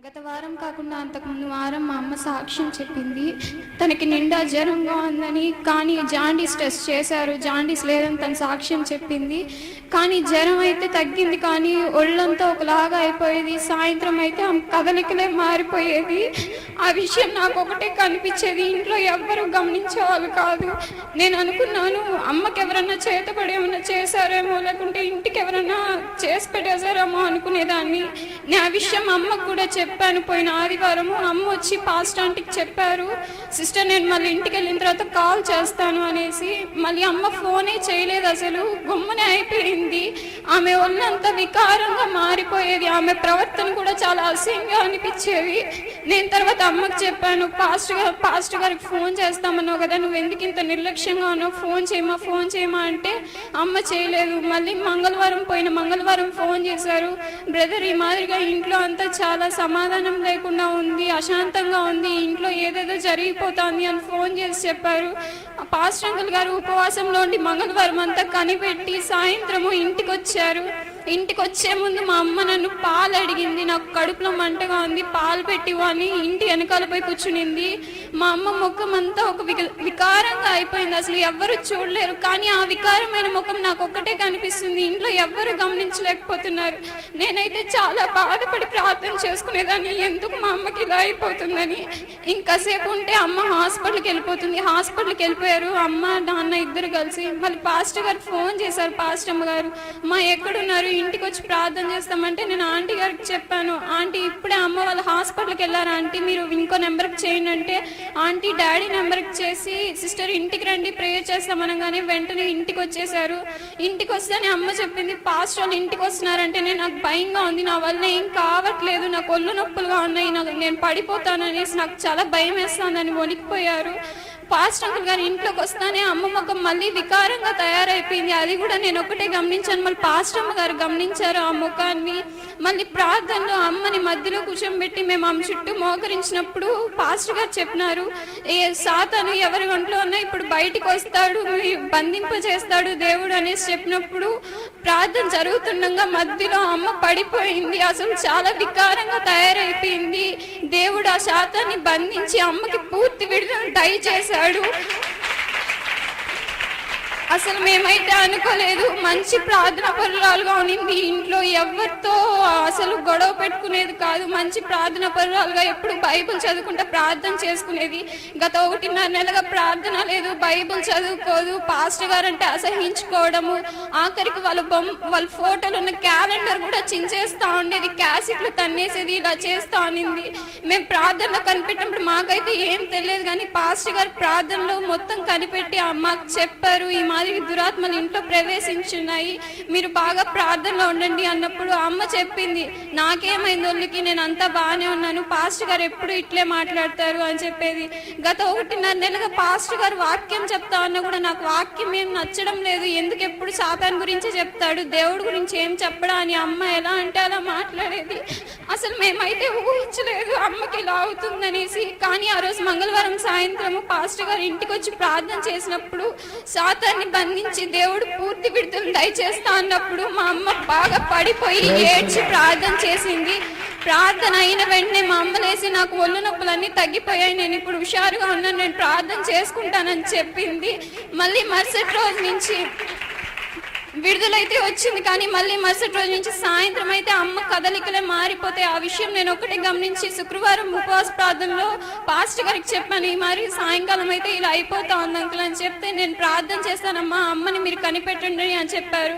గత వారం కాకుండా అంతకుముందు వారం మా అమ్మ సాక్ష్యం చెప్పింది. తనకి నిండా జ్వరంగా ఉందని, కానీ జాండీస్ టెస్ట్ చేశారు, జాండీస్ లేదని తన సాక్ష్యం చెప్పింది. కానీ జ్వరం అయితే తగ్గింది, కానీ ఒళ్ళంతా ఒకలాగా అయిపోయేది. సాయంత్రం అయితే ఆమె కదలికలే మారిపోయేది. ఆ విషయం నాకు ఒకటే కనిపించేది, ఇంట్లో ఎవ్వరూ గమనించేవాళ్ళు కాదు. నేను అనుకున్నాను, అమ్మకి ఎవరన్నా చేతపడి ఏమన్నా చేశారేమో, లేకుంటే ఇంటికి ఎవరన్నా చేసి పెట్టేశారేమో అనుకునేదాన్ని. నేను ఆ విషయం అమ్మకు కూడా చెప్పాను. పోయిన ఆదివారము అమ్మ వచ్చి పాస్ట్ ఆంటీకి చెప్పారు, సిస్టర్ నేను మళ్ళీ ఇంటికి వెళ్ళిన తర్వాత కాల్ చేస్తాను అనేసి. మళ్ళీ అమ్మ ఫోనే చేయలేదు, అసలు గుమ్మనే అయిపోయింది. ఆమె ఒళ్ళంతా వికారంగా మారిపోయేది, ఆమె ప్రవర్తన కూడా చాలా అసహ్యంగా అనిపించేది. నేను తర్వాత అమ్మకు చెప్పాను, పాస్టర్ గారికి ఫోన్ చేస్తామన్నావు కదా, నువ్వు ఎందుకు ఇంత నిర్లక్ష్యంగా ఉన్నావు, ఫోన్ చేయమా అంటే అమ్మ చేయలేదు. మళ్ళీ పోయిన మంగళవారం ఫోన్ చేశారు, బ్రదర్ ఈ మాదిరిగా ఇంట్లో అంతా చాలా సమాధానం లేకుండా ఉంది, అశాంతంగా ఉంది, ఇంట్లో ఏదేదో జరిగిపోతుంది అని ఫోన్ చేసి చెప్పారు. పాస్టర్ అంకుల్ గారు ఉపవాసంలో ఉండి మంగళవారం అంతా కనిపెట్టి సాయంత్రము ఇంటికి వచ్చారు. ఇంటికి వచ్చే ముందు మా అమ్మ నన్ను పాలు అడిగింది, నాకు కడుపులో మంటగా ఉంది, పాలు పెట్టివని ఇంటి వెనకాల పోయి కూర్చునింది. మా అమ్మ ముఖం అంతా ఒక వికారంగా అయిపోయింది, అసలు ఎవ్వరు చూడలేరు, కానీ ఆ వికారమైన ముఖం నాకు ఒక్కటే కనిపిస్తుంది, ఇంట్లో ఎవ్వరు గమనించలేకపోతున్నారు. నేనైతే చాలా బాధపడి ప్రార్థన చేసుకునేదాన్ని, ఎందుకు మా అమ్మకి ఇలా అయిపోతుందని. ఇంకాసేపు ఉంటే అమ్మ హాస్పిటల్కి వెళ్ళిపోయారు, అమ్మ నాన్న ఇద్దరు కలిసి. మళ్ళీ పాస్టర్ గారు ఫోన్ చేశారు, పాస్టర్ అమ్మ గారు మా ఎక్కడున్నారు, ఇంటికి వచ్చి ప్రార్థన చేస్తామంటే నేను ఆంటీ గారికి చెప్పాను, ఆంటీ ఇప్పుడే అమ్మ వాళ్ళు హాస్పిటల్కి వెళ్ళారు ఆంటీ, మీరు ఇంకో నెంబర్కి చేయండి అంటే ఆంటీ డాడీ నెంబర్కి చేసి సిస్టర్ ఇంటికి రండి ప్రేయర్ చేస్తామనగానే వెంటనే ఇంటికి వచ్చేసారు. ఇంటికి వస్తేనే అమ్మ చెప్పింది, పాస్టర్ వాళ్ళు ఇంటికి వస్తున్నారంటే నాకు భయంగా ఉంది, నా వల్ల ఏం కావట్లేదు, నాకు ఒళ్ళు నొప్పులుగా ఉన్నాయి, నేను పడిపోతాను అనేసి నాకు చాలా భయం వేస్తుందని వణికిపోయారు. పాస్టర్ అంకుల్ గారు ఇంట్లోకి వస్తానే అమ్మ ముఖం మళ్ళీ వికారంగా తయారైపోయింది. అది కూడా నేను ఒకటే గమనించాను, మళ్ళీ పాస్టర్ అమ్మ గారు గమనించారు ఆ ముఖాన్ని. మళ్ళీ ప్రార్థనలో అమ్మని మధ్యలో కూర్చోబెట్టి మేము అమ్మ చుట్టూ మోకరించినప్పుడు పాస్టర్ గారు చెప్పినారు, సాతాను ఎవరి ఒంట్లో ఉన్నా ఇప్పుడు బయటికి వస్తాడు, బంధింపజేస్తాడు దేవుడు అనేసి చెప్పినప్పుడు ప్రార్థన జరుగుతుండగా మధ్యలో అమ్మ పడిపోయింది, అసలు చాలా వికారంగా తయారైపోయింది. దేవుడు ఆ శాతాన్ని బంధించి అమ్మకి పూర్తి విడుదల దయచేశాడు. అసలు మేమైతే అనుకోలేదు, మంచి ప్రార్థన పరురాలుగా ఉన్నింది, ఇంట్లో ఎవరితో అసలు గొడవ పెట్టుకునేది కాదు, మంచి ప్రార్థన పరురాలుగా ఎప్పుడు బైబిల్ చదువుకుంటా ప్రార్థన చేసుకునేది. గత 1.5 నెలగా ప్రార్థన లేదు, బైబిల్ చదువుకోదు, పాస్టర్ గారు అంటే అసహించుకోవడము, ఆఖరికి వాళ్ళ ఫోటోలు ఉన్న క్యాలెండర్ కూడా చించేస్తా ఉండేది, క్యాసెట్లు తన్నేసేది, ఇలా చేస్తా ఉన్నింది. మేము ప్రార్థనలో కనిపెట్టినప్పుడు మాకైతే ఏం తెలియదు, కానీ పాస్టర్ గారు ప్రార్థనలో మొత్తం కనిపెట్టి మాకు చెప్పారు, ఈ మాదిరి దురాత్మలు ఇంట్లో ప్రవేశించున్నాయి, మీరు బాగా ప్రార్థనలో ఉండండి అన్నప్పుడు అమ్మ చెప్పింది, నాకేమైంది ఒళ్ళకి, నేను అంతా బాగానే ఉన్నాను, పాస్టర్ గారు ఎప్పుడు ఇట్లే మాట్లాడతారు అని చెప్పేది. గత 1.5 నెలలుగా పాస్టర్ గారు వాక్యం చెప్తా అన్నా కూడా నాకు వాక్యం ఏం నచ్చడం లేదు, ఎందుకు ఎప్పుడు సాతాను గురించి చెప్తాడు, దేవుడి గురించి ఏం చెప్పడా అని అమ్మ ఎలా అంటే అలా మాట్లాడేది. అసలు మేమైతే ఊహించలేదు అమ్మకి ఇలా అవుతుందనేసి. కానీ ఆ రోజు మంగళవారం సాయంత్రము పాస్టర్ గారు ఇంటికి వచ్చి ప్రార్థన చేసినప్పుడు సాతాన్ని బంధించి దేవుడు పూర్తి విడుదల దయచేస్తా అన్నప్పుడు మా అమ్మ బాగా పడిపోయి ఏడ్చి ప్రార్థన చేసింది. ప్రార్థన అయిన వెంటనే మా అమ్మ లేసి, నాకు ఒళ్ళు నొప్పులన్నీ తగ్గిపోయాయి, నేను ఇప్పుడు హుషారుగా ఉన్నాను, నేను ప్రార్థన చేసుకుంటానని చెప్పింది. మళ్ళీ మరుసటి రోజు నుంచి విడుదలైతే వచ్చింది, కానీ మళ్ళీ మరుసటి రోజు నుంచి సాయంత్రం అయితే అమ్మ కదలికలే మారిపోతాయి. ఆ విషయం నేను ఒకటి గమనించి శుక్రవారం ఉపవాస ప్రార్థనలో పాస్టర్ గారికి చెప్పాను, ఈ మరి సాయంకాలం అయితే ఇలా అయిపోతా ఉంది అంకుల్ అని చెప్తే, నేను ప్రార్థన చేస్తానమ్మా, అమ్మని మీరు కనిపెట్టండి అని చెప్పారు.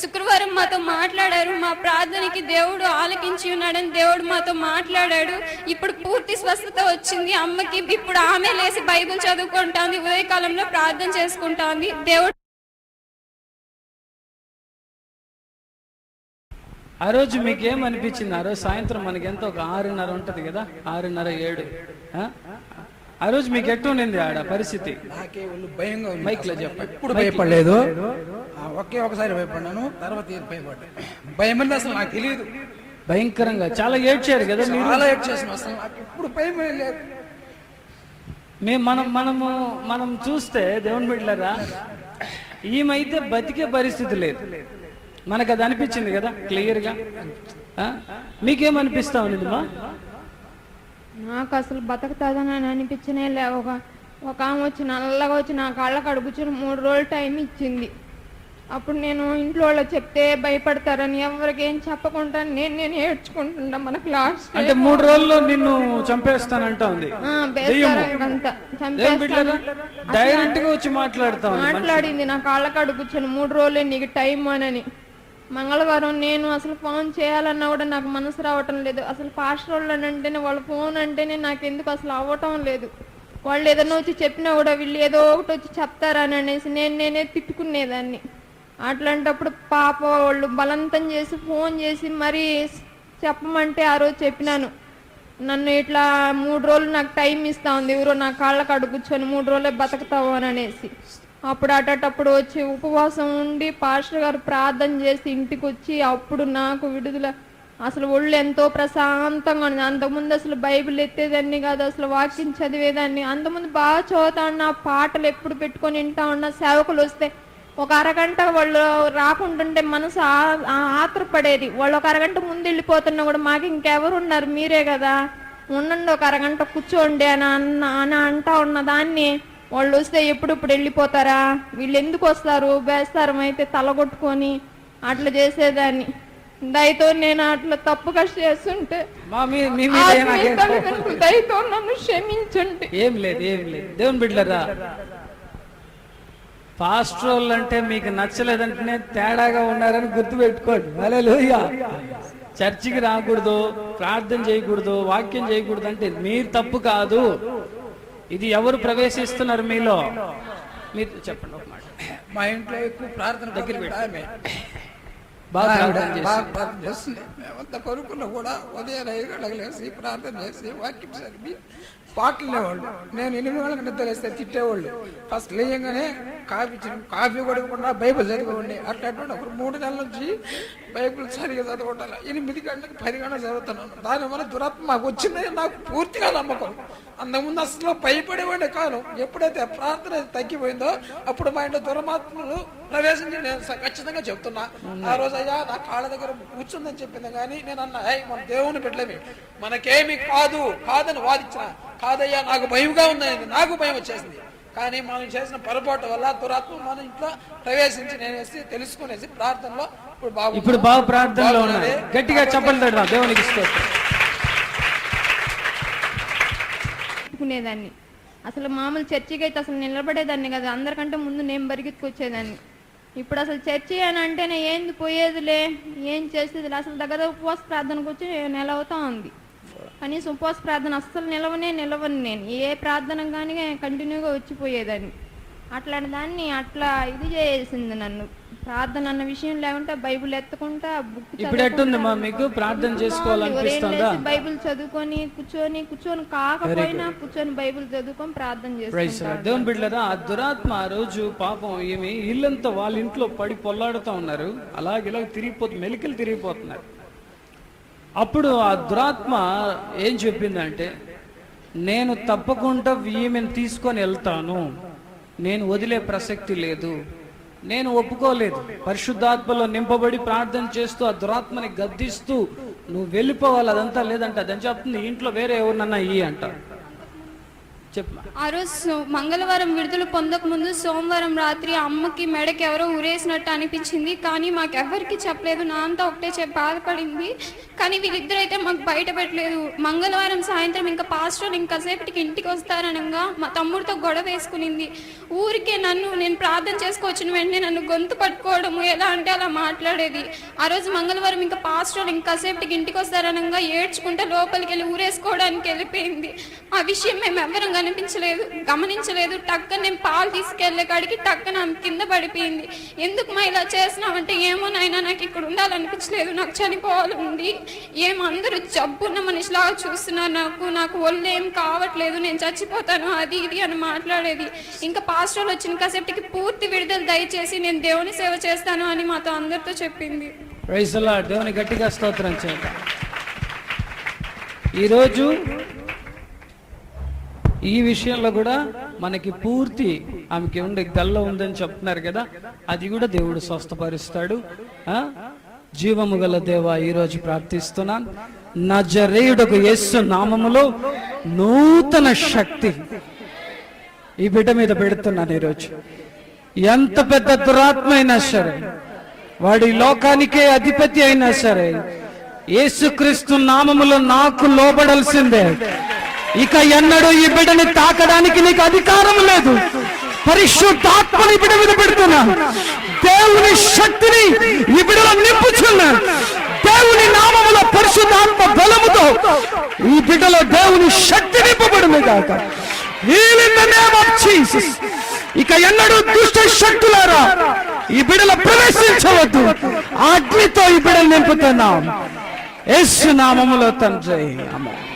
శుక్రవారం మాతో మాట్లాడారు, మా ప్రార్థనకి దేవుడు ఆలకించి ఉన్నాడని దేవుడు మాతో మాట్లాడాడు. ఇప్పుడు పూర్తి స్వస్థత వచ్చింది అమ్మకి, ఇప్పుడు ఆమె లేసి బైబిల్ చదువుకుంటాంది, ఉదయకాలంలో ప్రార్థన చేసుకుంటాంది. దేవుడు ఆ రోజు మీకేమనిపించింది? ఆ రోజు సాయంత్రం మనకి ఎంత ఒక 6:30 ఉంటుంది కదా, 6:30 7. ఆ రోజు మీకు ఎట్టు ఉండింది ఆడ పరిస్థితి? నాకే ఒళ్ళు భయంగా ఉంది, మైక్ లో చెప్పండి. ఎప్పుడు భయపడలేదు, ఒకసారి భయపడ్డాను, తర్వాత భయపడ్డా. భయం అంటే అసలు నాకు తెలియదు, భయంకరంగా చాలా ఏడ్చారు కదా మీరు? చాలా ఏడ్చేసాను, అసలు నాకు ఎప్పుడు భయం లేదు. మనం చూస్తే దేవుని బిడ్డలారా, ఈమైతే బతికే పరిస్థితి లేదు, మనకు అది అనిపించింది కదా క్లియర్గా. మీకేమనిపిస్తా ఉన్నది మా? నాకు అసలు బతకతాదని అనిపించనే లే. ఒక ఆమె వచ్చి నల్లగా వచ్చి నా కాళ్ళ కాడ కూర్చొని 3 రోజులు టైం ఇచ్చింది. అప్పుడు నేను ఇంట్లో వాళ్ళు చెప్తే భయపడతారని ఎవరికి ఏం చెప్పకుండా నేను ఏడ్చుకుంటున్నా. మనకు లాస్ట్ అంటే 3 రోజుల్లో నిన్ను చంపేస్తానంట ఉంది. డైరెక్ట్ గా వచ్చి మాట్లాడింది నా కాళ్ళ కాడ కూర్చొని 3 రోజులే నీకు టైం అని. మంగళవారం నేను అసలు ఫోన్ చేయాలన్నా కూడా నాకు మనసు రావటం లేదు. అసలు పాస్టర్ వాళ్ళు అంటేనే వాళ్ళ ఫోన్ అంటేనే నాకు ఎందుకు అసలు అవ్వటం లేదు. వాళ్ళు ఏదైనా వచ్చి చెప్పినా కూడా వీళ్ళు ఏదో ఒకటి వచ్చి చెప్తారని అనేసి నేనే తిట్టుకునేదాన్ని. అట్లాంటప్పుడు పాప వాళ్ళు బలవంతం చేసి ఫోన్ చేసి మరీ చెప్పమంటే ఆ రోజు చెప్పినాను, నన్ను ఇట్లా 3 రోజులు నాకు టైం ఇస్తా ఉంది, ఎవరో నా కాళ్ళ కాడు కూర్చొని 3 రోజులే బతుకుతావు అని అనేసి. అప్పుడు అటప్పుడు వచ్చి ఉపవాసం ఉండి పాస్టర్ గారు ప్రార్థన చేసి ఇంటికి వచ్చి అప్పుడు నాకు విడుదల. అసలు ఒళ్ళు ఎంతో ప్రశాంతంగా ఉంది. అంతకుముందు అసలు బైబిల్ ఎత్తేదాన్ని కాదు, అసలు వాక్యం చదివేదాన్ని. అంతకుముందు బాగా చదువుతా ఉన్నా, పాటలు ఎప్పుడు పెట్టుకొని వింటా ఉన్నా. సేవకులు వస్తే ఒక అరగంట వాళ్ళు రాకుంటుంటే మనసు ఆత్రపడేది. వాళ్ళు ఒక అరగంట ముందు వెళ్ళిపోతున్నా కూడా మాకు ఇంకెవరు ఉన్నారు, మీరే కదా ఉండండి ఒక అరగంట కూర్చోండి అని అంటా ఉన్న దాన్ని వాళ్ళు వస్తే ఎప్పుడప్పుడు వెళ్ళిపోతారా, వీళ్ళు ఎందుకు వస్తారు, బేస్తారం అయితే తలగొట్టుకొని అట్లా చేసేదాన్ని. దయతో నేను అట్లా తప్పుగా చేస్తుంటే దయతో నన్ను క్షమించండి. ఏం లేదు దేవుని బిడ్డలారా, పాస్టర్ అంటే మీకు నచ్చలేదంటేనే తేడాగా ఉన్నారని గుర్తుపెట్టుకోండి. హల్లెలూయా. చర్చికి రాకూడదు, ప్రార్థన చేయకూడదు, వాక్యం చేయకూడదు అంటే మీరు తప్పు కాదు. ఇది ఎవరు ప్రవేశిస్తున్నారు మీలో? మీరు చెప్పండి ఒక మాట. మా ఇంట్లో ఎక్కువ ప్రార్థన దగ్గర బాగా చేస్తుంది. మేమంతా కొనుక్కున్నా కూడా ఉదయం 5 గంటలకు లేసి ప్రార్థన చేసి వాక్యం చదివి పాటలు లేవాళ్ళు. నేను 8 గంటలకు నిద్ర వేస్తే తిట్టేవాళ్ళు. ఫస్ట్ లేయంగానే కాఫీ కొడుకుండా బైబిల్ చదివేవాడిని. అట్లాంటి ఒక 3 నెలల నుంచి బైబిల్ సరిగా చదవటాలి. 8 గంటలకు 10 గంటలు చదువుతున్నాను. దానివల్ల దురాత్మ మాకు వచ్చిందని నాకు పూర్తిగా నమ్మకం. అంతకుముందు అసలు భయపడేవాడే కాను. ఎప్పుడైతే ప్రార్థన తగ్గిపోయిందో అప్పుడు మా ఇంట్లో దురమాత్మలు ప్రవేశించి నేను ఖచ్చితంగా చెప్తున్నా. ఆ రోజు అయ్యా నా కాళ్ళ దగ్గర కూర్చుందని చెప్పింది కానీ నేను అన్నా, మన దేవుని బిడ్డలేమి, మనకేమి కాదని వాదించిన. కాదయ్యా నాకు భయంగా ఉందని నాకు భయం వచ్చేసింది. కానీ మనం చేసిన పొరపాటు వల్ల దురాత్మ మన ఇంట్లో ప్రవేశించి నేనేసి తెలుసుకునేసి ప్రార్థనలో ఇప్పుడు బాగా ప్రార్థనలో ఉన్నాయి. గట్టిగా చెప్పండి దేవునికి దాన్ని. అసలు మామూలు చర్చికి అయితే అసలు నిలబడేదాన్ని కదా, అందరికంటే ముందు నేను బరిగెత్తుకొచ్చేదాన్ని. ఇప్పుడు అసలు చర్చి అని అంటేనే ఏంది పోయేదిలే, ఏం చేసేదిలే. అసలు దగ్గర ఉపవాస ప్రార్థనకు వచ్చి నెల అవుతా ఉంది. కనీసం ఉపవాస ప్రార్థన అస్సలు నిలవను నేను. ఏ ప్రార్థన కానీ కంటిన్యూగా వచ్చిపోయేదాన్ని. అట్లాంటి దాన్ని అట్లా ఇది చేసింది నన్ను. ప్రార్థన అన్న విషయం లేకుంటే బైబిల్ ఎత్తుకుంటా బుక్ మీకు ప్రార్థన చేసుకోవాలనిపిస్తుందా? బైబిల్ చదువుకొని కూర్చొని కాకపోయినా కూర్చొని బైబిల్ చదువుకొని ప్రార్థన చేస్తాను. దేవుని బిడ్డలారా, ఆ దురాత్మ ఆ రోజు పాపం ఏమి ఇల్లంతా వాళ్ళ ఇంట్లో పడి పొల్లాడుతూ ఉన్నారు. అలాగే మెలికలు తిరిగిపోతున్నారు. అప్పుడు ఆ దురాత్మ ఏం చెప్పిందంటే, నేను తప్పకుండా ఈమెను తీసుకొని వెళ్తాను, నేను వదిలే ప్రసక్తి లేదు, నేను ఒప్పుకోలేదు. పరిశుద్ధాత్మలో నింపబడి ప్రార్థన చేస్తూ ఆ దురాత్మని గద్దిస్తూ నువ్వు వెళ్ళిపోవాలి, అదంతా లేదంట. అదని చెప్తుంది, ఇంట్లో వేరే ఎవరినన్నా అంట. ఆ రోజు మంగళవారం విడుదల పొందక ముందు సోమవారం రాత్రి అమ్మకి మెడకి ఎవరో ఊరేసినట్టు అనిపించింది. కానీ మాకెవ్వరికి చెప్పలేదు. నా అంతా ఒకటే చెప్పి బాధపడింది. కానీ వీళ్ళిద్దరైతే మాకు బయట పెట్టలేదు. మంగళవారం సాయంత్రం ఇంకా పాస్టర్ ఇంకాసేపటికి ఇంటికి వస్తారనగా మా తమ్ముడితో గొడవ వేసుకునింది. ఊరికే నేను ప్రార్థన చేసుకోవచ్చిన వెంటనే నన్ను గొంతు పట్టుకోవడము, ఎలా అంటే అలా మాట్లాడేది. ఆ రోజు మంగళవారం ఇంకా పాస్టర్ ఇంకాసేపటికి ఇంటికి వస్తారనగా ఏడ్చుకుంటే లోపలికి వెళ్ళి ఊరేసుకోవడానికి వెళ్ళిపోయింది. ఆ విషయం మేము ఎవరం గమనించలేదు. టక్కన నేను పాలు తీసుకెళ్లే కాడికి టక్కన కింద పడిపోయింది. ఎందుకు మా ఇలా చేసినామంటే, ఏమో నాయనా నాకు ఇక్కడ ఉండాలనిపించలేదు, నాకు చనిపోవాలండి, ఏమో అందరూ జబ్బున్న మనిషిలాగా చూస్తున్నారు, నాకు ఒళ్ళు ఏం కావట్లేదు, నేను చచ్చిపోతాను, అది ఇది అని మాట్లాడేది. ఇంకా పాస్టర్లు వచ్చిన కాసేపటికి పూర్తి విడుదల దయచేసి నేను దేవుని సేవ చేస్తాను అని మాతో అందరితో చెప్పింది. Praise the lord. దేవుని గట్టిగా స్తోత్రం చేయండి. ఈరోజు ఈ విషయంలో కూడా మనకి పూర్తి ఆమెకి ఉండే గల్ల ఉందని చెప్తున్నారు కదా, అది కూడా దేవుడు స్వస్థపరుస్తాడు. జీవము గల దేవా, ఈరోజు ప్రార్థిస్తున్నాను, నజరేయుడకు యేసు నామములో నూతన శక్తి ఈ బిడ్డ మీద పెడుతున్నాను ఈరోజు. ఎంత పెద్ద దురాత్మ అయినా సరే, వాడి లోకానికే అధిపతి అయినా సరే, యేసుక్రీస్తు నామములో నాకు లోబడాల్సిందే. ఇక ఎన్నడూ ఈ బిడ్డని తాకడానికి నీకు అధికారం లేదు. పరిశుద్ధాత్మని ఈ బిడ్డ మీద పెడుతున్నా. దేవుని శక్తిని ఈ బిడ్డలో నింపుచున్నా. దేవుని నామములో పరిశుద్ధాత్మ బలముతో ఈ బిడ్డలో దేవుని శక్తి నింపబడును గాక. Heal in the name of Jesus. ఇక ఎన్నడూ దుష్ట శక్తులారా ఈ బిడ్డలో ప్రవేశించవద్దు. అగ్నితో ఈ బిడ్డలు నింపుతున్నాం యేసు నామములో తండ్రి. ఆమేన్.